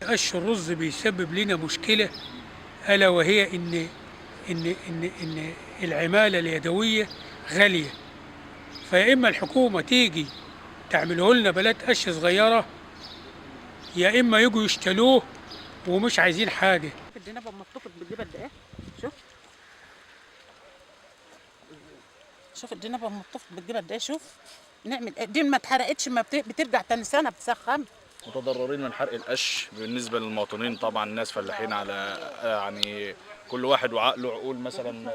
قش الرز بيسبب لنا مشكلة، ألا وهي إن العمالة اليدوية غالية. فيا إما الحكومة تيجي تعمله لنا بلاد قش صغيرة، يا إما يجوا يشتلوه ومش عايزين حاجة. الدنيا بتمطقت بتجيب قد إيه؟ شوف الدنيا بتمطقت بتجيب قد إيه. شوف نعمل إيه؟ دي ما اتحرقتش، ما بترجع تاني سنة بتسخن. متضررين من حرق القش بالنسبة للمواطنين طبعا. الناس فلاحين على يعني كل واحد وعقله، عقول مثلا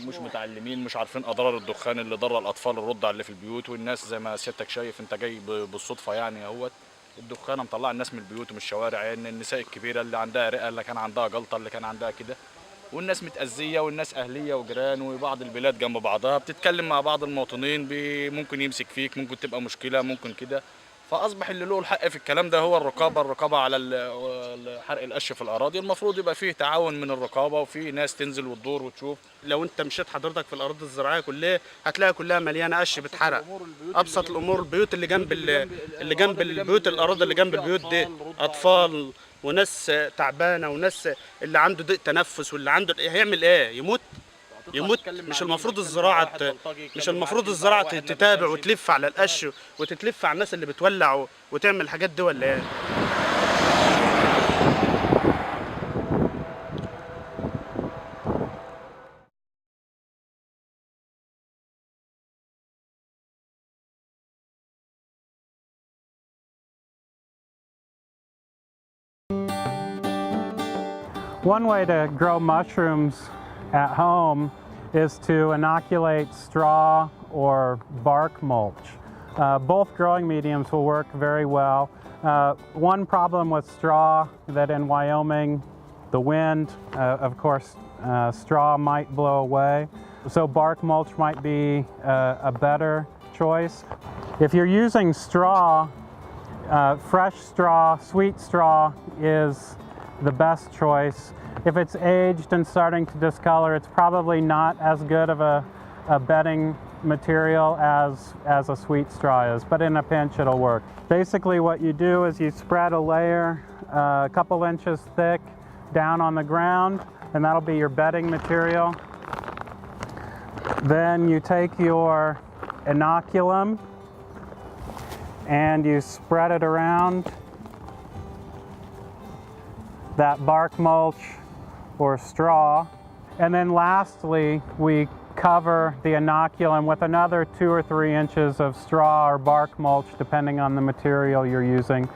مش متعلمين، مش عارفين اضرار الدخان اللي ضر الاطفال الرضع اللي في البيوت. والناس زي ما سيادتك شايف انت جاي بالصدفه يعني اهوت، الدخانه مطلعه الناس من البيوت ومن الشوارع. يعني النساء الكبيره اللي عندها رئه، اللي كان عندها جلطه، اللي كان عندها كده، والناس متأذية، والناس أهلية وجيران، وبعض البلاد جنب بعضها بتتكلم مع بعض المواطنين، ممكن يمسك فيك، ممكن تبقى مشكلة، ممكن كده. فاصبح اللي له الحق في الكلام ده هو الرقابه على حرق القش في الاراضي. المفروض يبقى فيه تعاون من الرقابه، وفي ناس تنزل وتدور وتشوف. لو انت مشيت حضرتك في الاراضي الزراعيه كلها هتلاقي كلها مليانه قش بتحرق. ابسط الامور البيوت اللي جنب البيوت، الاراضي اللي جنب البيوت دي، اطفال وناس تعبانه وناس اللي عنده ضيق تنفس، واللي عنده هيعمل ايه؟ يموت. مش المفروض الزراعه تتابع وتلف على القش وتتلف على الناس اللي بتولع وتعمل الحاجات دي ولا ايه؟ One way to grow mushrooms at home is to inoculate straw or bark mulch. Both growing mediums will work very well. One problem with straw that in Wyoming, the wind, of course, straw might blow away. So bark mulch might be a better choice. If you're using straw, fresh straw, sweet straw is the best choice. If it's aged and starting to discolor, it's probably not as good of a bedding material as a sweet straw is, but in a pinch it'll work. Basically what you do is you spread a layer a couple inches thick down on the ground, and that'll be your bedding material. Then you take your inoculum and you spread it around that bark mulch or straw. And then lastly, we cover the inoculum with another 2 or 3 inches of straw or bark mulch, depending on the material you're using.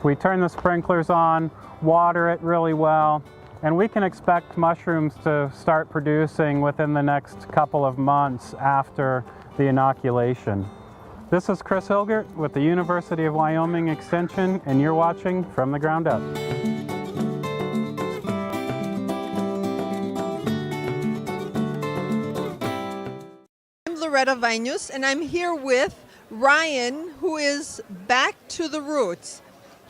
We turn the sprinklers on, water it really well, and we can expect mushrooms to start producing within the next couple of months after the inoculation. This is Chris Hilgert with the University of Wyoming Extension, and you're watching From the Ground Up. And I'm here with Ryan, who is back to the roots.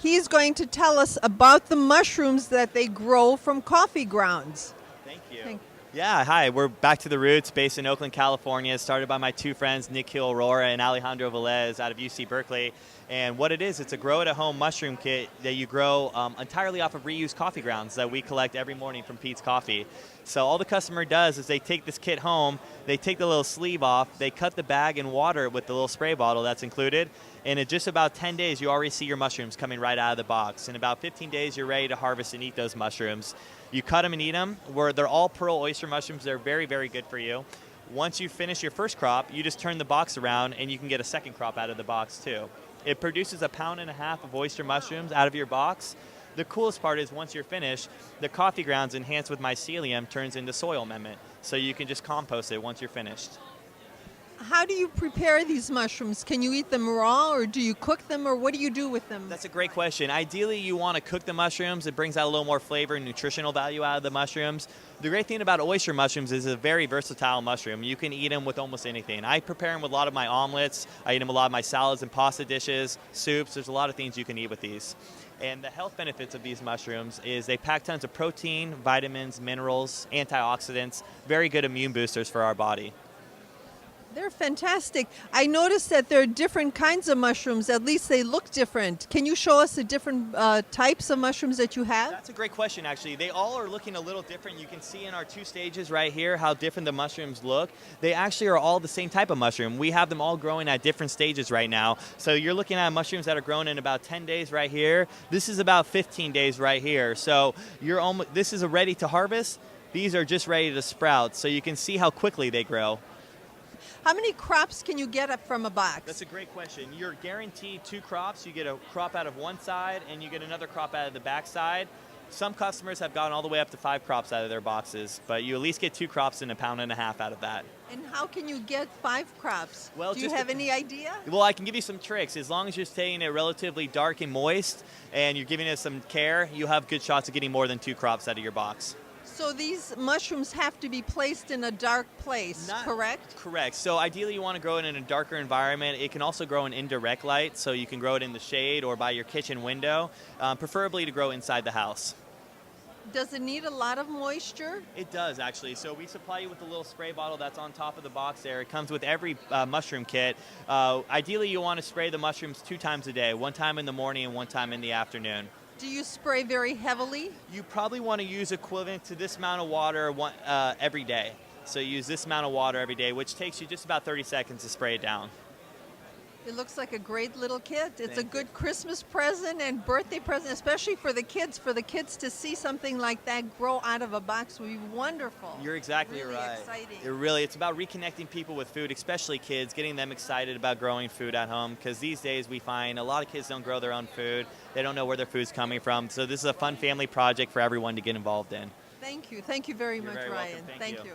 He's going to tell us about the mushrooms that they grow from coffee grounds. Thank you. Yeah, hi. We're back to the roots, based in Oakland, California. Started by my two friends, Nikhil Aurora and Alejandro Velez, out of UC Berkeley. And what it is, it's a grow-it-at-home mushroom kit that you grow entirely off of reused coffee grounds that we collect every morning from Pete's Coffee. So all the customer does is they take this kit home, they take the little sleeve off, they cut the bag and water it with the little spray bottle that's included, and in just about 10 days you already see your mushrooms coming right out of the box. In about 15 days you're ready to harvest and eat those mushrooms. You cut them and eat them. They're all pearl oyster mushrooms. They're very, very good for you. Once you finish your first crop, you just turn the box around and you can get a second crop out of the box too. It produces 1.5 pounds of oyster mushrooms out of your box. The coolest part is once you're finished, the coffee grounds enhanced with mycelium turns into soil amendment. So you can just compost it once you're finished. How do you prepare these mushrooms? Can you eat them raw, or do you cook them, or what do you do with them? That's a great question. Ideally, you want to cook the mushrooms. It brings out a little more flavor and nutritional value out of the mushrooms. The great thing about oyster mushrooms is it's a very versatile mushroom. You can eat them with almost anything. I prepare them with a lot of my omelets. I eat them with a lot of my salads and pasta dishes, soups. There's a lot of things you can eat with these. And the health benefits of these mushrooms is they pack tons of protein, vitamins, minerals, antioxidants, very good immune boosters for our body. They're fantastic. I noticed that there are different kinds of mushrooms. At least they look different. Can you show us the different types of mushrooms that you have? That's a great question, actually. They all are looking a little different. You can see in our 2 stages right here how different the mushrooms look. They actually are all the same type of mushroom. We have them all growing at different stages right now. So you're looking at mushrooms that are grown in about 10 days right here. This is about 15 days right here. So this is a ready to harvest. These are just ready to sprout. So you can see how quickly they grow. How many crops can you get up from a box? That's a great question. You're guaranteed 2 crops. You get a crop out of one side and you get another crop out of the back side. Some customers have gone all the way up to 5 crops out of their boxes, but you at least get 2 crops and 1.5 pounds out of that. And how can you get 5 crops? Well, do you have any idea? Well, I can give you some tricks. As long as you're staying it relatively dark and moist and you're giving it some care, you have good shots of getting more than 2 crops out of your box. So these mushrooms have to be placed in a dark place, correct? Correct. So ideally you want to grow it in a darker environment. It can also grow in indirect light, so you can grow it in the shade or by your kitchen window, preferably to grow inside the house. Does it need a lot of moisture? It does, actually. So we supply you with a little spray bottle that's on top of the box there. It comes with every mushroom kit. Ideally you want to spray the mushrooms 2 times a day, 1 time in the morning and 1 time in the afternoon. Do you spray very heavily? You probably want to use equivalent to this amount of water every day. So use this amount of water every day, which takes you just about 30 seconds to spray it down. It looks like a great little kit. It's a good Christmas present and birthday present, especially for the kids. For the kids to see something like that grow out of a box would be wonderful. You're exactly really right. Exciting. It's about reconnecting people with food, especially kids, getting them excited about growing food at home. Because these days we find a lot of kids don't grow their own food. They don't know where their food's coming from. So this is a fun family project for everyone to get involved in. Thank you. Thank you very much, You're very Ryan. welcome. Thank you.